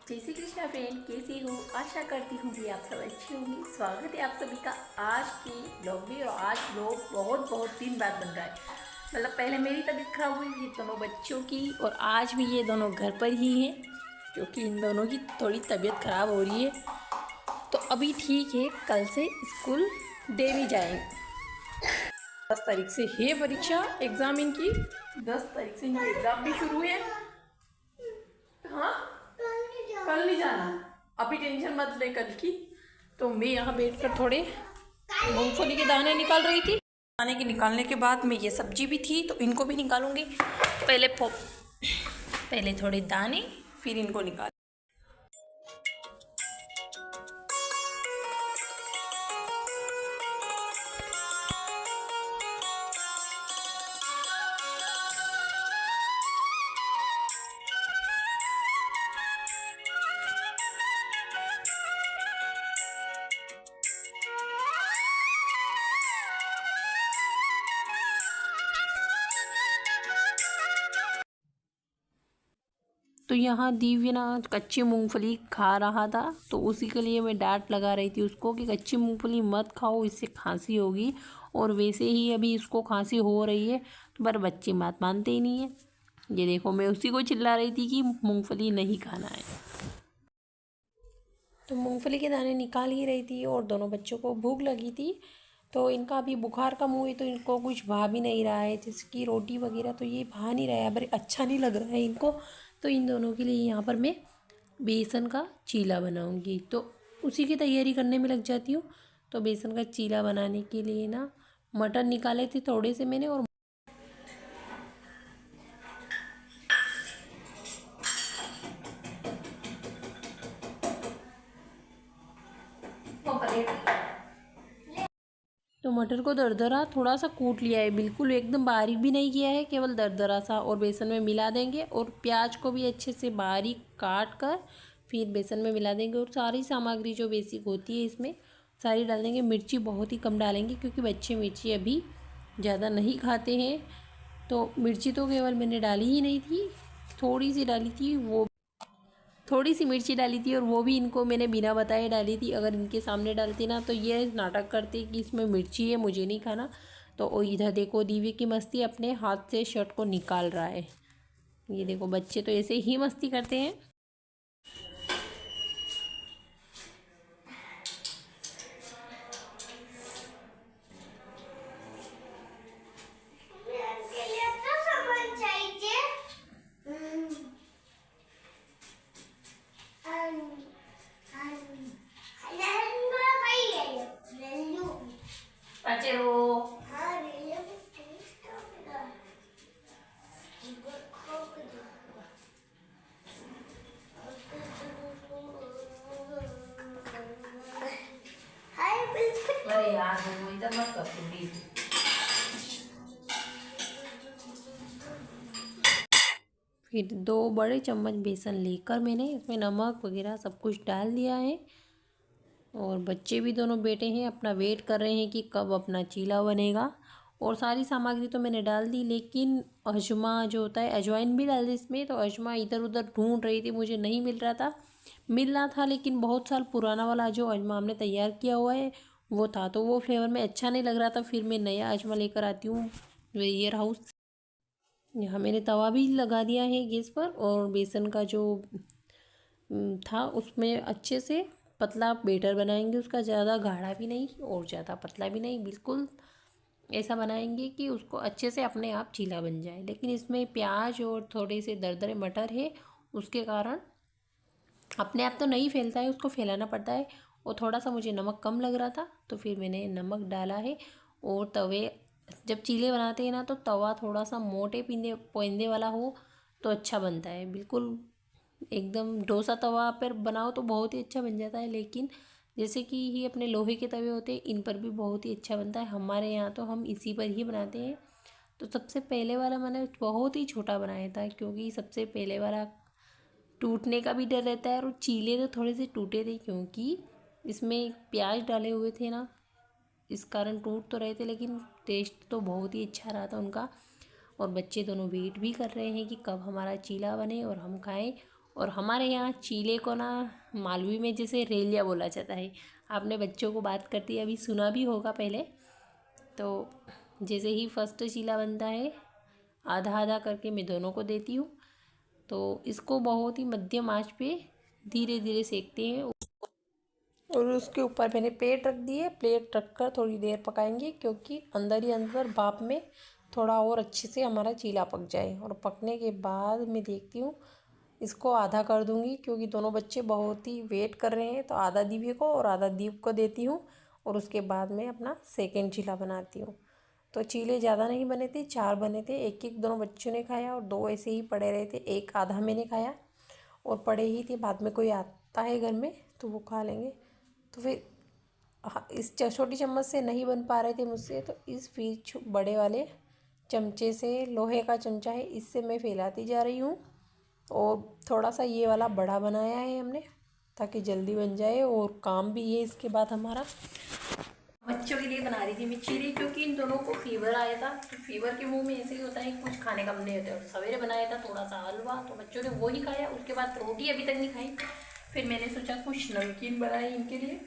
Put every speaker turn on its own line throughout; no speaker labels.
जय श्री कृष्णा फ्रेंड, कैसी हो? आशा करती हूँ कि आप सब अच्छे होंगे। स्वागत है आप सभी का आज के ब्लॉग में। और आज ब्लॉग बहुत दिन बाद बन रहा है। मतलब पहले मेरी तबीयत खराब हुई थी दोनों बच्चों की, और आज भी ये दोनों घर पर ही हैं क्योंकि इन दोनों की थोड़ी तबीयत खराब हो रही है। तो अभी ठीक है, कल से स्कूल डेली जाएंगे। 10 तारीख से है परीक्षा, एग्ज़ाम इनकी 10 तारीख से इनकी एग्ज़ाम भी शुरू है। हाँ, कल नहीं जाना, अभी टेंशन मत ले कल की। तो मैं यहाँ बैठकर थोड़े मूंगफली के दाने निकाल रही थी। दाने के निकालने के बाद में ये सब्जी भी थी तो इनको भी निकालूंगी। पहले थोड़े दाने, फिर इनको निकाल। तो यहाँ दिव्य ना कच्ची मूंगफली खा रहा था, तो उसी के लिए मैं डांट लगा रही थी उसको कि कच्ची मूंगफली मत खाओ, इससे खांसी होगी। और वैसे ही अभी इसको खांसी हो रही है, तो पर बच्चे बात मानते ही नहीं है। ये देखो, मैं उसी को चिल्ला रही थी कि मूंगफली नहीं खाना है। तो मूंगफली के दाने निकाल ही रही थी और दोनों बच्चों को भूख लगी थी। तो इनका अभी बुखार कम हुई तो इनको कुछ भा भी नहीं रहा है, जैसे कि रोटी वगैरह तो ये भा नहीं रहा है, पर अच्छा नहीं लग रहा है इनको। तो इन दोनों के लिए यहाँ पर मैं बेसन का चीला बनाऊँगी, तो उसी की तैयारी करने में लग जाती हूँ। तो बेसन का चीला बनाने के लिए ना मटर निकाले थे थोड़े से मैंने, और तो मटर को दरदरा थोड़ा सा कूट लिया है, बिल्कुल एकदम बारीक भी नहीं किया है, केवल दरदरा सा। और बेसन में मिला देंगे, और प्याज को भी अच्छे से बारीक काट कर फिर बेसन में मिला देंगे। और सारी सामग्री जो बेसिक होती है इसमें सारी डाल देंगे। मिर्ची बहुत ही कम डालेंगे क्योंकि बच्चे मिर्ची अभी ज़्यादा नहीं खाते हैं। तो मिर्ची तो केवल मैंने डाली ही नहीं थी, थोड़ी सी डाली थी, वो थोड़ी सी मिर्ची डाली थी, और वो भी इनको मैंने बिना बताए डाली थी। अगर इनके सामने डालती ना तो ये नाटक करते कि इसमें मिर्ची है, मुझे नहीं खाना। तो इधर देखो, दिव्य की मस्ती अपने हाथ से शर्ट को निकाल रहा है। ये देखो, बच्चे तो ऐसे ही मस्ती करते हैं। अरे यार, इधर मत कर प्लीज। फिर 2 बड़े चम्मच बेसन लेकर मैंने इसमें नमक वगैरह सब कुछ डाल दिया है। और बच्चे भी दोनों बेटे हैं, अपना वेट कर रहे हैं कि कब अपना चीला बनेगा। और सारी सामग्री तो मैंने डाल दी, लेकिन अजमा जो होता है, अजवाइन भी डाल दी इसमें। तो अजमा इधर उधर ढूंढ रही थी, मुझे नहीं मिल रहा था। मिलना था लेकिन बहुत साल पुराना वाला जो अजमा हमने तैयार किया हुआ है वो था, तो वो फ्लेवर में अच्छा नहीं लग रहा था। फिर मैं नया अजमा लेकर आती हूँ वेयर हाउस। यहाँ मैंने तवा भी लगा दिया है गैस पर, और बेसन का जो था उसमें अच्छे से पतला बेटर बनाएंगे उसका, ज़्यादा गाढ़ा भी नहीं और ज़्यादा पतला भी नहीं, बिल्कुल ऐसा बनाएंगे कि उसको अच्छे से अपने आप चीला बन जाए। लेकिन इसमें प्याज और थोड़े से दरदरे मटर है, उसके कारण अपने आप तो नहीं फैलता है, उसको फैलाना पड़ता है। और थोड़ा सा मुझे नमक कम लग रहा था तो फिर मैंने नमक डाला है। और तवे, जब चीले बनाते हैं ना तो तवा थोड़ा सा मोटे पीने पोंदे वाला हो तो अच्छा बनता है। बिल्कुल एकदम डोसा तवा पर बनाओ तो बहुत ही अच्छा बन जाता है, लेकिन जैसे कि ये अपने लोहे के तवे होते हैं इन पर भी बहुत ही अच्छा बनता है। हमारे यहाँ तो हम इसी पर ही बनाते हैं। तो सबसे पहले वाला मैंने बहुत ही छोटा बनाया था, क्योंकि सबसे पहले वाला टूटने का भी डर रहता है। और चीले तो थोड़े से टूटे थे क्योंकि इसमें प्याज डाले हुए थे ना, इस कारण टूट तो रहे थे, लेकिन टेस्ट तो बहुत ही अच्छा रहा था उनका। और बच्चे दोनों वेट भी कर रहे हैं कि कब हमारा चीला बने और हम खाएं। और हमारे यहाँ चीले को ना मालवी में जैसे रेलिया बोला जाता है। आपने बच्चों को बात करती अभी सुना भी होगा पहले। तो जैसे ही फर्स्ट चीला बनता है आधा आधा करके मैं दोनों को देती हूँ। तो इसको बहुत ही मध्यम आंच पे धीरे धीरे सेकते हैं और उसके ऊपर मैंने प्लेट रख दी है। प्लेट रख कर थोड़ी देर पकाएंगे क्योंकि अंदर ही अंदर भाप में थोड़ा और अच्छे से हमारा चीला पक जाए। और पकने के बाद मैं देखती हूँ इसको आधा कर दूँगी क्योंकि दोनों बच्चे बहुत ही वेट कर रहे हैं। तो आधा दीपे को और आधा दीप को देती हूँ और उसके बाद मैं अपना सेकेंड चीला बनाती हूँ। तो चीले ज़्यादा नहीं बने थे, 4 बने थे। एक एक दोनों बच्चों ने खाया और 2 ऐसे ही पड़े रहे थे। एक आधा मैंने खाया और पड़े ही थे, बाद में कोई आता है घर में तो वो खा लेंगे। तो फिर इस छोटी चम्मच से नहीं बन पा रहे थे मुझसे, तो इस फिर बड़े वाले चमचे से, लोहे का चमचा है, इससे मैं फैलाती जा रही हूँ। और थोड़ा सा ये वाला बड़ा बनाया है हमने ताकि जल्दी बन जाए और काम भी ये इसके बाद हमारा। बच्चों के लिए बना रही थी मैं चीले क्योंकि इन दोनों को फीवर आया था। तो फीवर के मुंह में ऐसे ही होता है, कुछ खाने का मन नहीं होता है। सवेरे बनाया था थोड़ा सा हलवा, तो बच्चों ने वो ही खाया। उसके बाद रोटी अभी तक नहीं खाई। फिर मैंने सोचा कुछ नमकीन बनाए इनके लिए,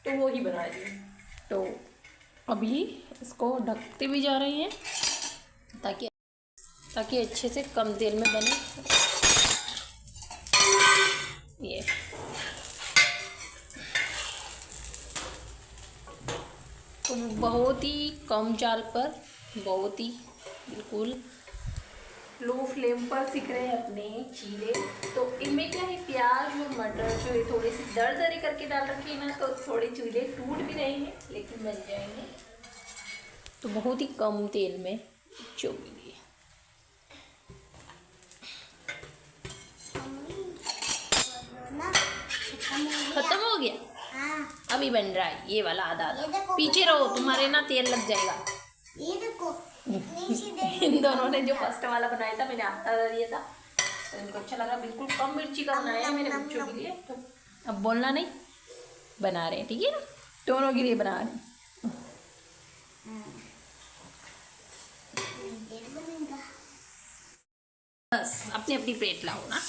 तो वो ही बना दी। तो अभी इसको ढकते भी जा रहे हैं ताकि अच्छे से कम तेल में बने। ये तो बहुत ही कम जाल पर, बहुत ही बिल्कुल लो फ्लेम पर सिक रहे हैं अपने चीले। तो इनमें क्या है, प्याज और मटर जो है थोड़े से दरदरे करके डाल रखे हैं ना, तो थोड़े चूल्हे टूट भी रहे हैं लेकिन बन जाएंगे। तो बहुत ही कम तेल में चोली खत्म हो गया। अभी बन रहा है ये वाला आधा आधा। पीछे रहो, तुम्हारे ना तेल लग जाएगा। ये देखो इन दोनों ने जो फर्स्ट वाला बनाया था मैंने आधा दिया था, तो इनको अच्छा लगा। बिल्कुल कम मिर्ची का बनाया है मैंने बच्चों के लिए। तो अब बोलना नहीं, बना रहे हैं, ठीक है ना, दोनों के लिए बना रहे हैं। बस अपनी अपनी प्लेट लाओ ना।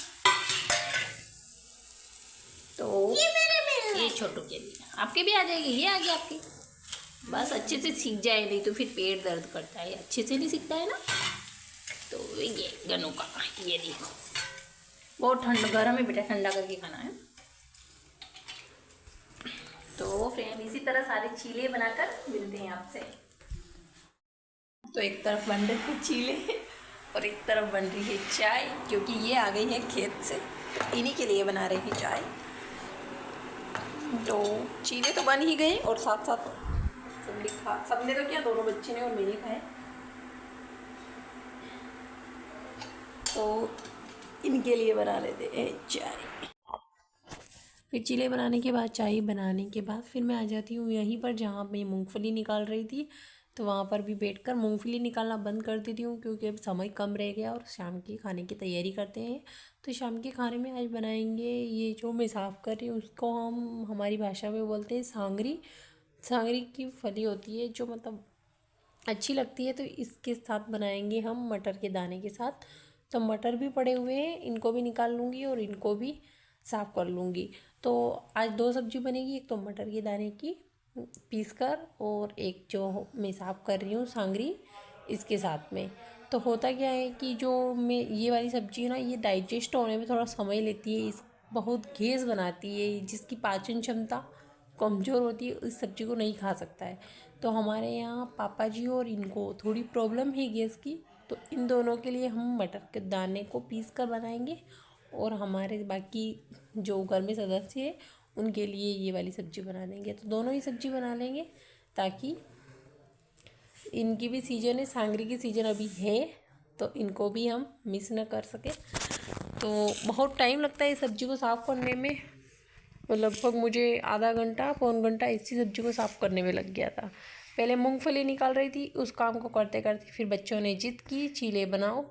तो ये छोटू के लिए, आपके भी आ जाएगी। ये आ गया आपके। बस अच्छे से सीख जाए, नहीं तो फिर पेट दर्द करता है, अच्छे से नहीं सीखता है ना। तो ये गनू का, ये देखो बहुत ठंड गर्म है बेटा, ठंडा करके खाना है। तो फ्रेंड इसी तरह सारे चीले बनाकर मिलते हैं आपसे। तो एक तरफ बन रहे हैं चीले और एक तरफ बन रही है चाय, क्योंकि ये आ गई है खेत से, तो इन्हीं के लिए बना रही है चाय। तो चीले तो बन ही गए और साथ साथ सबने तो क्या, दोनों बच्चे ने और मैंने खाए। तो इनके लिए बना लेते हैं चाय। फिर चीले बनाने के बाद, चाय बनाने के बाद फिर मैं आ जाती हूँ यहीं पर जहाँ मैं मूंगफली निकाल रही थी। तो वहाँ पर भी बैठकर मूंगफली निकालना बंद कर देती हूँ क्योंकि अब समय कम रह गया और शाम के खाने की तैयारी करते हैं। तो शाम के खाने में आज बनाएंगे, ये जो मैं साफ़ कर रही हूँ उसको हम हमारी भाषा में बोलते हैं सांगरी। सांगरी की फली होती है जो मतलब अच्छी लगती है। तो इसके साथ बनाएंगे हम मटर के दाने के साथ। तो मटर भी पड़े हुए हैं, इनको भी निकाल लूँगी और इनको भी साफ़ कर लूँगी। तो आज 2 सब्जी बनेगी, एक तो मटर के दाने की पीस कर और एक जो मैं साफ़ कर रही हूँ सांगरी इसके साथ में। तो होता क्या है कि जो मैं ये वाली सब्ज़ी है ना, ये डाइजेस्ट होने में थोड़ा समय लेती है, इस बहुत गैस बनाती है। जिसकी पाचन क्षमता कमज़ोर होती है इस सब्ज़ी को नहीं खा सकता है। तो हमारे यहाँ पापा जी और इनको थोड़ी प्रॉब्लम है गैस की, तो इन दोनों के लिए हम मटर के दाने को पीस कर बनाएंगे और हमारे बाकी जो घर में सदस्य हैं उनके लिए ये वाली सब्ज़ी बना देंगे। तो दोनों ही सब्ज़ी बना लेंगे ताकि इनकी भी सीजन है, सांगरी की सीजन अभी है, तो इनको भी हम मिस न कर सके। तो बहुत टाइम लगता है इस सब्ज़ी को साफ़ करने में, तो लगभग मुझे आधा घंटा पौन घंटा इसी सब्ज़ी को साफ़ करने में लग गया था। पहले मूंगफली निकाल रही थी, उस काम को करते करते फिर बच्चों ने जिद की चीले बनाओ।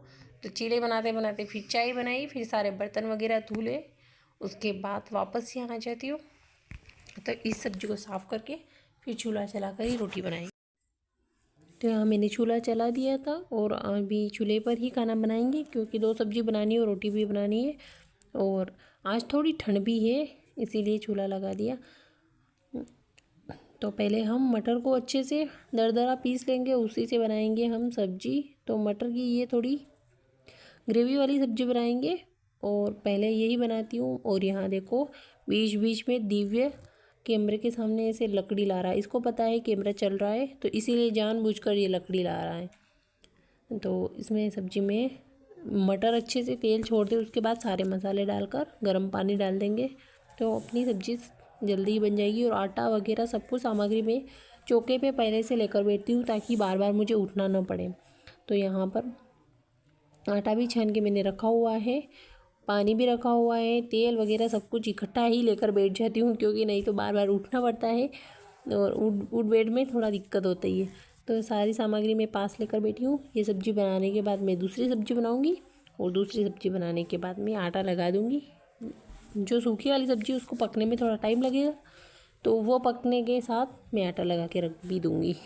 तो चीले बनाते बनाते फिर चाय बनाई, फिर सारे बर्तन वगैरह धुले, उसके बाद वापस यहाँ आ जाती हूँ। तो इस सब्ज़ी को साफ़ करके फिर चूल्हा चला कर ही रोटी बनाई। तो यहाँ मैंने चूल्हा चला दिया था और अभी चूल्हे पर ही खाना बनाएंगे क्योंकि 2 सब्ज़ी बनानी है और रोटी भी बनानी है। और आज थोड़ी ठंड भी है इसीलिए चूल्हा लगा दिया। तो पहले हम मटर को अच्छे से दरदरा पीस लेंगे, उसी से बनाएंगे हम सब्जी। तो मटर की ये थोड़ी ग्रेवी वाली सब्जी बनाएंगे और पहले यही बनाती हूँ। और यहाँ देखो बीच बीच में दिव्य कैमरे के सामने ऐसे लकड़ी ला रहा है, इसको पता है कैमरा चल रहा है तो इसीलिए जानबूझकर ये लकड़ी ला रहा है। तो इसमें सब्जी में मटर अच्छे से तेल छोड़ दे, उसके बाद सारे मसाले डालकर गर्म पानी डाल देंगे तो अपनी सब्जी जल्दी ही बन जाएगी। और आटा वगैरह सब कुछ सामग्री में चौके पे पहले से लेकर बैठती हूँ ताकि बार बार मुझे उठना ना पड़े। तो यहाँ पर आटा भी छान के मैंने रखा हुआ है, पानी भी रखा हुआ है, तेल वगैरह सब कुछ इकट्ठा ही लेकर बैठ जाती हूँ क्योंकि नहीं तो बार बार उठना पड़ता है और उठ बैठ में थोड़ा दिक्कत होती है। तो सारी सामग्री मैं पास लेकर बैठी हूँ। ये सब्ज़ी बनाने के बाद मैं दूसरी सब्ज़ी बनाऊँगी और दूसरी सब्ज़ी बनाने के बाद मैं आटा लगा दूँगी। जो सूखी वाली सब्ज़ी उसको पकने में थोड़ा टाइम लगेगा तो वो पकने के साथ मैं आटा लगा के रख भी दूँगी।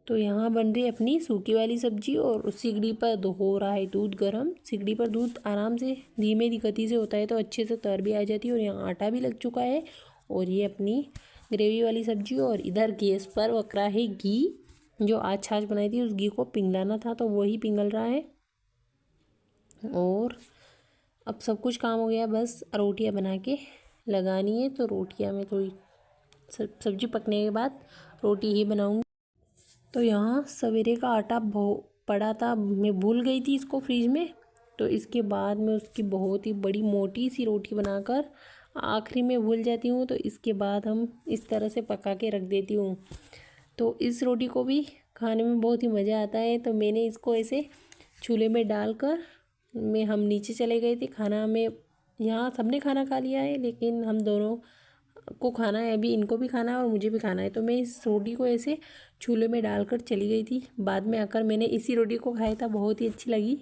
तो यहाँ बन रही है अपनी सूखी वाली सब्जी और उस सिगड़ी पर हो रहा है दूध गरम। सिगड़ी पर दूध आराम से धीमे गति से होता है तो अच्छे से तर भी आ जाती है। और यहाँ आटा भी लग चुका है और ये अपनी ग्रेवी वाली सब्जी। और इधर गैस पर पक रहा है घी, जो आज छाछ बनाई थी उस घी को पिघलाना था तो वही पिघल रहा है। और अब सब कुछ काम हो गया, बस रोटियाँ बना के लगानी है। तो रोटियाँ में थोड़ी सब्जी पकने के बाद रोटी ही बनाऊँगी। तो यहाँ सवेरे का आटा पड़ा था, मैं भूल गई थी इसको फ्रिज में। तो इसके बाद मैं उसकी बहुत ही बड़ी मोटी सी रोटी बनाकर आखिरी में भूल जाती हूँ। तो इसके बाद हम इस तरह से पका के रख देती हूँ। तो इस रोटी को भी खाने में बहुत ही मज़ा आता है। तो मैंने इसको ऐसे चूल्हे में डालकर हम नीचे चले गए थे खाना में। यहाँ सबने खाना खा लिया है लेकिन हम दोनों को खाना है, अभी इनको भी खाना है और मुझे भी खाना है। तो मैं इस रोटी को ऐसे चूल्हे में डालकर चली गई थी। बाद में आकर मैंने इसी रोटी को खाया था, बहुत ही अच्छी लगी।